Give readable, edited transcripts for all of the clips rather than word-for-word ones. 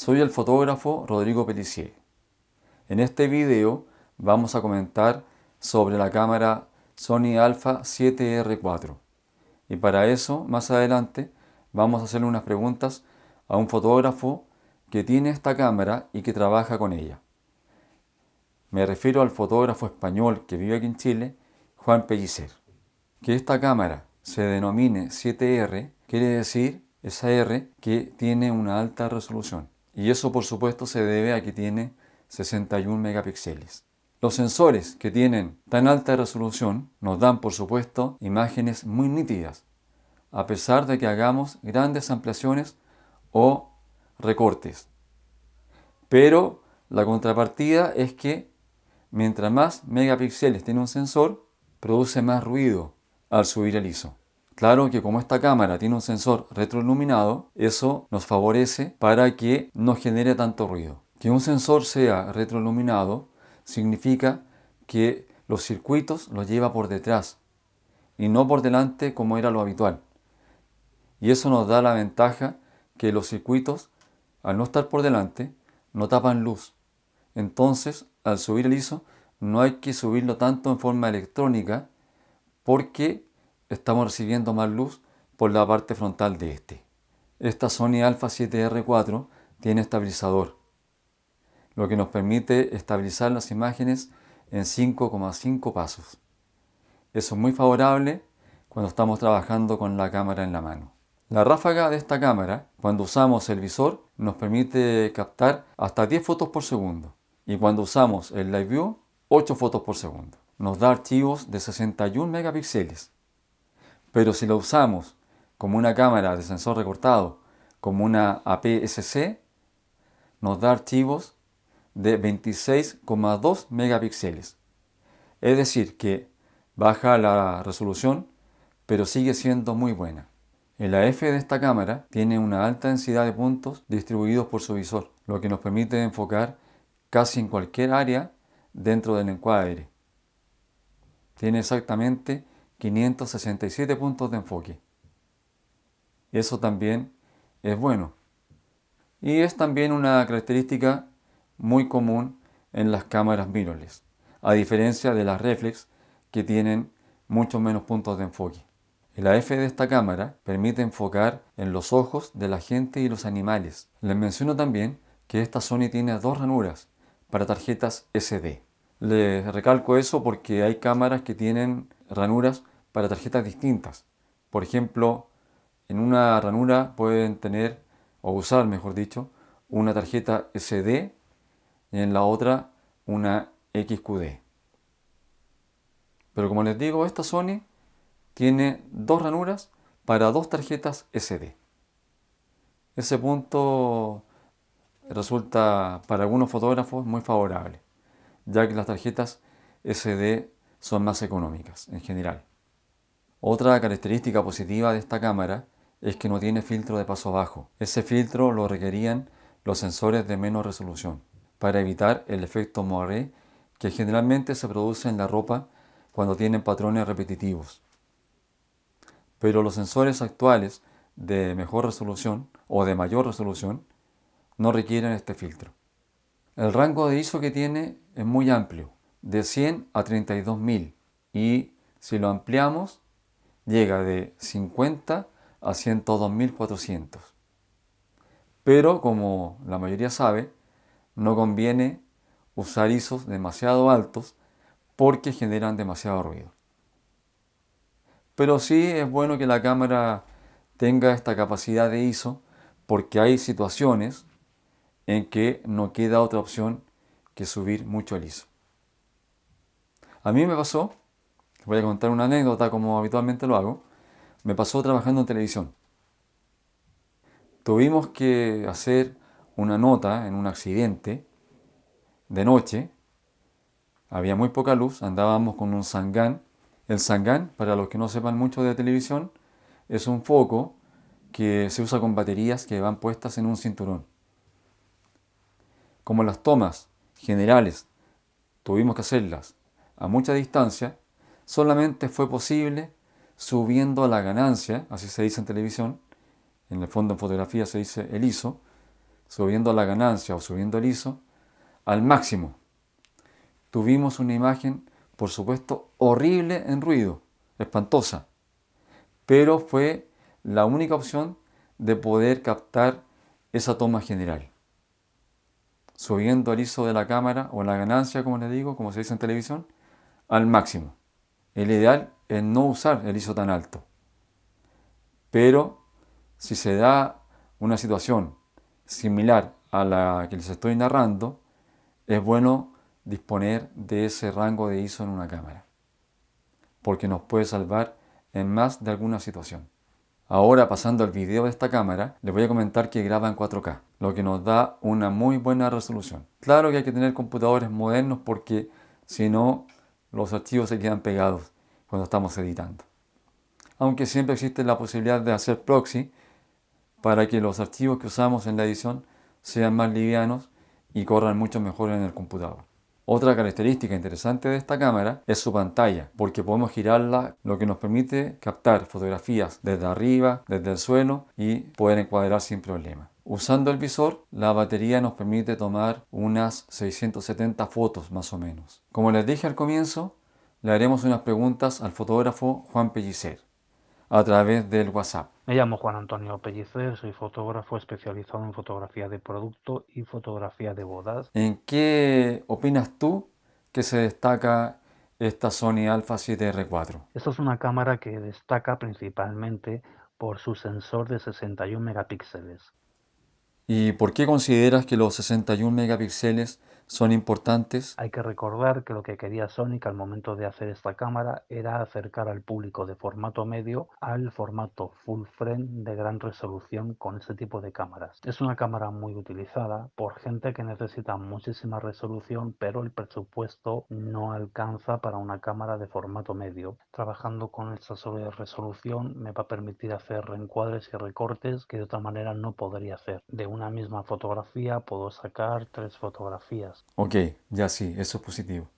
Soy el fotógrafo Rodrigo Pellicier. En este video vamos a comentar sobre la cámara Sony Alpha 7R4 y para eso más adelante vamos a hacerle unas preguntas a un fotógrafo que tiene esta cámara y que trabaja con ella. Me refiero al fotógrafo español que vive aquí en Chile, Juan Pellicer. Que esta cámara se denomine 7R quiere decir esa R que tiene una alta resolución. Y eso por supuesto se debe a que tiene 61 megapíxeles. Los sensores que tienen tan alta resolución nos dan por supuesto imágenes muy nítidas, a pesar de que hagamos grandes ampliaciones o recortes. Pero la contrapartida es que mientras más megapíxeles tiene un sensor, produce más ruido al subir el ISO. Claro que como esta cámara tiene un sensor retroiluminado, eso nos favorece para que no genere tanto ruido. Que un sensor sea retroiluminado significa que los circuitos los lleva por detrás y no por delante como era lo habitual. Y eso nos da la ventaja que los circuitos, al no estar por delante, no tapan luz. Entonces, al subir el ISO, no hay que subirlo tanto en forma electrónica porque estamos recibiendo más luz por la parte frontal de este. Esta Sony Alpha 7R4 tiene estabilizador, lo que nos permite estabilizar las imágenes en 5,5 pasos. Eso es muy favorable cuando estamos trabajando con la cámara en la mano. La ráfaga de esta cámara, cuando usamos el visor, nos permite captar hasta 10 fotos por segundo. Y cuando usamos el Live View, 8 fotos por segundo. Nos da archivos de 61 megapíxeles. Pero si lo usamos como una cámara de sensor recortado, como una APS-C, nos da archivos de 26,2 megapíxeles. Es decir, que baja la resolución, pero sigue siendo muy buena. El AF de esta cámara tiene una alta densidad de puntos distribuidos por su visor, lo que nos permite enfocar casi en cualquier área dentro del encuadre. Tiene exactamente 567 puntos de enfoque. Eso también es bueno. Y es también una característica muy común en las cámaras mirrorless, a diferencia de las reflex que tienen muchos menos puntos de enfoque. El AF de esta cámara permite enfocar en los ojos de la gente y los animales. Les menciono también que esta Sony tiene dos ranuras para tarjetas SD. Les recalco eso porque hay cámaras que tienen ranuras para tarjetas distintas. Por ejemplo, en una ranura pueden tener, o usar mejor dicho, una tarjeta SD y en la otra una XQD. Pero como les digo, esta Sony tiene dos ranuras para dos tarjetas SD. Ese punto resulta para algunos fotógrafos muy favorable, ya que las tarjetas SD son más económicas en general. Otra característica positiva de esta cámara es que no tiene filtro de paso bajo. Ese filtro lo requerían los sensores de menos resolución para evitar el efecto moiré que generalmente se produce en la ropa cuando tienen patrones repetitivos. Pero los sensores actuales de mejor resolución o de mayor resolución no requieren este filtro. El rango de ISO que tiene es muy amplio, de 100 a 32.000 y si lo ampliamos llega de 50 a 102.400. Pero como la mayoría sabe, no conviene usar ISOs demasiado altos porque generan demasiado ruido. Pero sí es bueno que la cámara tenga esta capacidad de ISO porque hay situaciones en que no queda otra opción que subir mucho el ISO. A mí me pasó, les voy a contar una anécdota como habitualmente lo hago, me pasó trabajando en televisión. Tuvimos que hacer una nota en un accidente de noche, había muy poca luz, andábamos con un Sangán. El Sangán, para los que no sepan mucho de televisión, es un foco que se usa con baterías que van puestas en un cinturón. Como las tomas generales tuvimos que hacerlas a mucha distancia, solamente fue posible subiendo a la ganancia, así se dice en televisión, en el fondo en fotografía se dice el ISO, subiendo la ganancia o subiendo el ISO al máximo. Tuvimos una imagen, por supuesto, horrible en ruido, espantosa, pero fue la única opción de poder captar esa toma general. Subiendo el ISO de la cámara o la ganancia, como les digo, como se dice en televisión, al máximo. El ideal es no usar el ISO tan alto. Pero si se da una situación similar a la que les estoy narrando, es bueno disponer de ese rango de ISO en una cámara, porque nos puede salvar en más de alguna situación. Ahora, pasando al video de esta cámara, les voy a comentar que graba en 4K, lo que nos da una muy buena resolución. Claro que hay que tener computadores modernos porque si no, los archivos se quedan pegados cuando estamos editando. Aunque siempre existe la posibilidad de hacer proxy para que los archivos que usamos en la edición sean más livianos y corran mucho mejor en el computador. Otra característica interesante de esta cámara es su pantalla, porque podemos girarla, lo que nos permite captar fotografías desde arriba, desde el suelo y poder encuadrar sin problema. Usando el visor, la batería nos permite tomar unas 670 fotos más o menos. Como les dije al comienzo, le haremos unas preguntas al fotógrafo Juan Pellicer a través del WhatsApp. Me llamo Juan Antonio Pellicer, soy fotógrafo especializado en fotografía de producto y fotografía de bodas. ¿En qué opinas tú que se destaca esta Sony Alpha 7R4? Esta es una cámara que destaca principalmente por su sensor de 61 megapíxeles. ¿Y por qué consideras que los 61 megapíxeles son importantes? Hay que recordar que lo que quería Sony al momento de hacer esta cámara era acercar al público de formato medio al formato full frame de gran resolución con este tipo de cámaras. Es una cámara muy utilizada por gente que necesita muchísima resolución, pero el presupuesto no alcanza para una cámara de formato medio. Trabajando con esta resolución me va a permitir hacer reencuadres y recortes que de otra manera no podría hacer. De una misma fotografía puedo sacar 3 fotografías. Ok, ya sí, eso es positivo.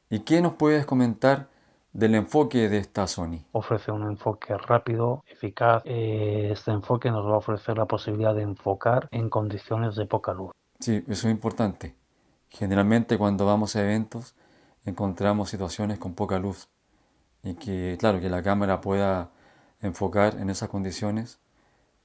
¿Y qué nos puedes comentar del enfoque de esta Sony? Ofrece un enfoque rápido, eficaz. Este enfoque nos va a ofrecer la posibilidad de enfocar en condiciones de poca luz. Sí, eso es importante. Generalmente cuando vamos a eventos encontramos situaciones con poca luz y que, claro, que la cámara pueda enfocar en esas condiciones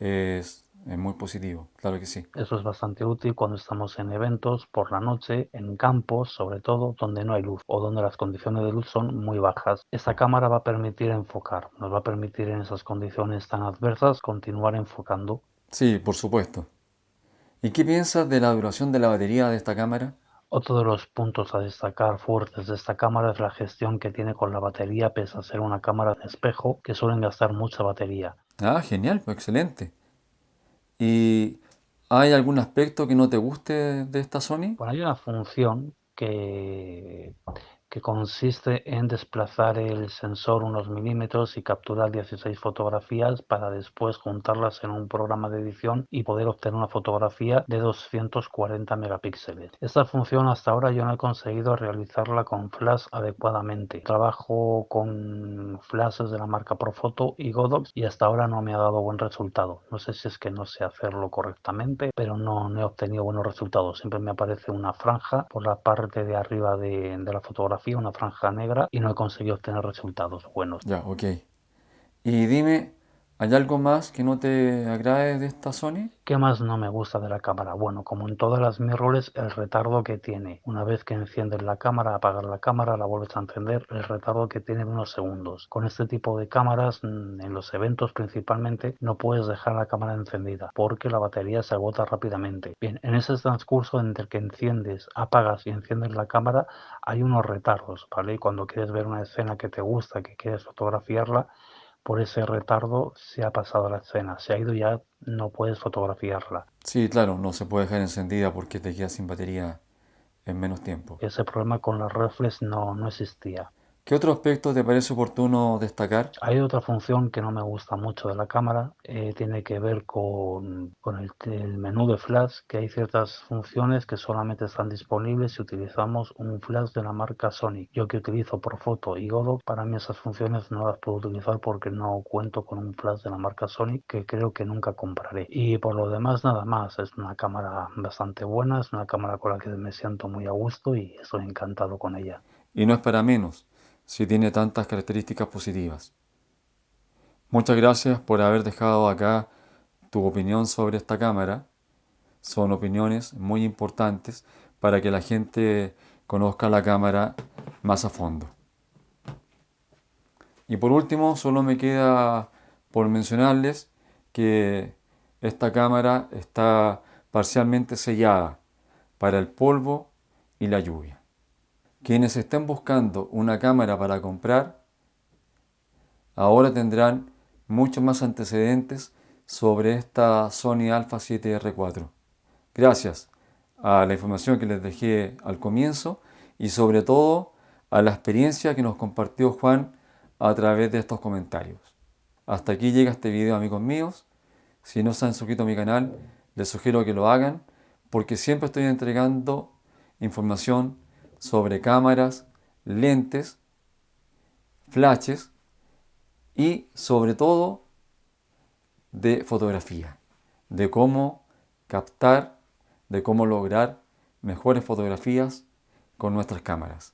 es muy positivo, claro que sí. Eso es bastante útil cuando estamos en eventos por la noche, en campos, sobre todo donde no hay luz o donde las condiciones de luz son muy bajas. Esta cámara va a permitir enfocar, nos va a permitir en esas condiciones tan adversas continuar enfocando. Sí, por supuesto. ¿Y qué piensas de la duración de la batería de esta cámara? Otro de los puntos a destacar fuertes de esta cámara es la gestión que tiene con la batería, pese a ser una cámara de espejo que suelen gastar mucha batería. Ah, genial, pues excelente. ¿Y hay algún aspecto que no te guste de esta Sony? Bueno, hay una función que consiste en desplazar el sensor unos milímetros y capturar 16 fotografías para después juntarlas en un programa de edición y poder obtener una fotografía de 240 megapíxeles. Esta función hasta ahora yo no he conseguido realizarla con flash adecuadamente. Trabajo con flashes de la marca Profoto y Godox y hasta ahora no me ha dado buen resultado. No sé si es que no sé hacerlo correctamente, pero no he obtenido buenos resultados. Siempre me aparece una franja por la parte de arriba de la fotografía, una franja negra, y no he conseguido obtener resultados buenos. Ya, ok. Y dime, ¿hay algo más que no te agrade de esta Sony? ¿Qué más no me gusta de la cámara? Bueno, como en todas las mirrorless, el retardo que tiene. Una vez que enciendes la cámara, apagas la cámara, la vuelves a encender, el retardo que tiene de unos segundos. Con este tipo de cámaras, en los eventos principalmente, no puedes dejar la cámara encendida porque la batería se agota rápidamente. Bien, en ese transcurso entre que enciendes, apagas y enciendes la cámara, hay unos retardos, ¿vale? Y cuando quieres ver una escena que te gusta, que quieres fotografiarla, por ese retardo se ha pasado la escena, se ha ido, ya no puedes fotografiarla. Sí, claro, no se puede dejar encendida porque te quedas sin batería en menos tiempo. Ese problema con las reflex no existía. ¿Qué otro aspecto te parece oportuno destacar? Hay otra función que no me gusta mucho de la cámara, tiene que ver con el menú de flash, que hay ciertas funciones que solamente están disponibles si utilizamos un flash de la marca Sony. Yo que utilizo Profoto y Godot, para mí esas funciones no las puedo utilizar porque no cuento con un flash de la marca Sony, que creo que nunca compraré. Y por lo demás nada más, es una cámara bastante buena, es una cámara con la que me siento muy a gusto y estoy encantado con ella. Y no es para menos, si tiene tantas características positivas. Muchas gracias por haber dejado acá tu opinión sobre esta cámara. Son opiniones muy importantes para que la gente conozca la cámara más a fondo. Y por último, solo me queda por mencionarles que esta cámara está parcialmente sellada para el polvo y la lluvia. Quienes estén buscando una cámara para comprar, ahora tendrán muchos más antecedentes sobre esta Sony Alpha 7R4. Gracias a la información que les dejé al comienzo y sobre todo a la experiencia que nos compartió Juan a través de estos comentarios. Hasta aquí llega este video, amigos míos. Si no se han suscrito a mi canal, les sugiero que lo hagan porque siempre estoy entregando información sobre cámaras, lentes, flashes y sobre todo de fotografía, de cómo captar, de cómo lograr mejores fotografías con nuestras cámaras.